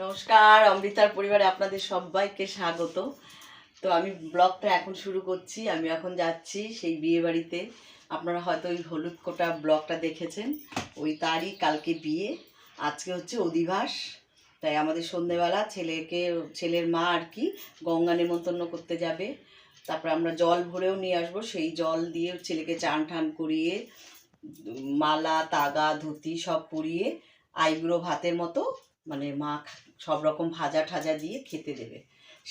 নমস্কার, অমৃতার পরিবারে আপনাদের সবাইকে স্বাগত। তো আমি ব্লগটা এখন শুরু করছি। আমি এখন যাচ্ছি সেই বিয়ে বাড়িতে। আপনারা হয়তো ওই হলুদ কোটা ব্লগটা দেখেছেন, ওই তারই কালকে বিয়ে, আজকে হচ্ছে অধিবাস। তাই আমাদের সন্ধেবেলা ছেলের মা আর কি গঙ্গা নেমন্তন্ন করতে যাবে। তারপর আমরা জল ভরেও নিয়ে আসবো, সেই জল দিয়ে ছেলেকে চান ঠান করিয়ে মালা তাগা ধুতি সব পরিয়ে আইবুড়ো ভাতের মতো মানে মা সব রকম ভাজা ঠাজা দিয়ে খেতে দেবে।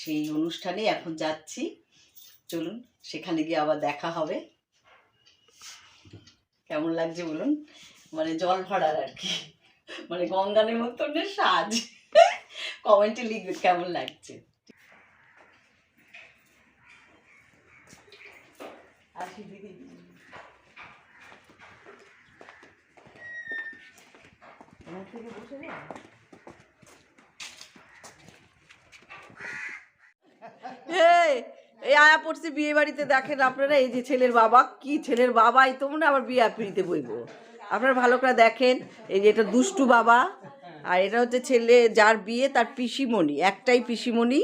সেই অনুষ্ঠানে এখন যাচ্ছি, চলুন সেখানে গিয়ে আবার দেখা হবে। কেমন লাগছে বলুন, মানে জল ভরার আর কি, মানে গঙ্গা নেমন্তন্নের সাজ। কমেন্টে লিখবে কেমন লাগছে। আসি দিদি। থেকে বসে যাও। এই আয়া পড়ছি বিয়ে বাড়িতে, দেখেন আপনারা, এই যে ছেলের বাবা, কি ছেলের বাবাই তো মনে আবার বিয়ে পিড়িতে বইব। আপনারা ভালো করে দেখেন, এই যে এটা দুষ্টু বাবা, আর এটা হচ্ছে ছেলে যার বিয়ে তার পিসিমণি, একটাই পিসিমণি।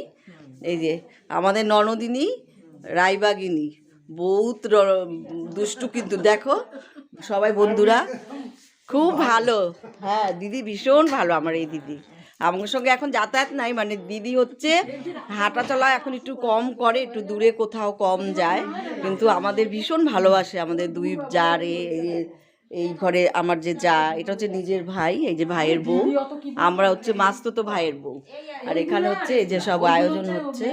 এই যে আমাদের ননদিনী রায়বাগিনী, বহুত দুষ্টু কিন্তু দেখো সবাই বন্ধুরা, খুব ভালো। হ্যাঁ দিদি ভীষণ ভালো, আমার এই দিদি আমার সঙ্গে এখন যাতায়াত নাই, মানে দিদি হচ্ছে হাঁটা চলা এখন একটু কম করে, একটু দূরে কোথাও কম যায়, কিন্তু আমাদের ভীষণ ভালোবাসে। আমাদের দুই জারে, এই ঘরে আমার যে যা, এটা হচ্ছে নিজের ভাই, এই যে ভাইয়ের বউ, আমরা হচ্ছে মাস্তুতো ভাইয়ের বউ। আর এখানে হচ্ছে এই যে সব আয়োজন হচ্ছে।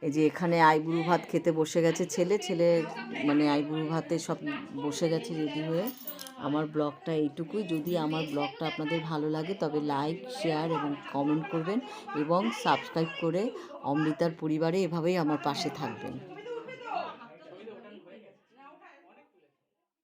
এই যে এখানে আইবুড়ো ভাত খেতে বসে গেছে ছেলে মানে আইবুড়ো ভাতে সব বসে গেছে রেডি হয়ে। আমার ব্লগটা এইটুকুই। যদি আমার ব্লগটা আপনাদের ভালো লাগে তবে লাইক, শেয়ার এবং কমেন্ট করবেন এবং সাবস্ক্রাইব করে অমৃতার পরিবারে এভাবেই আমার পাশে থাকবেন।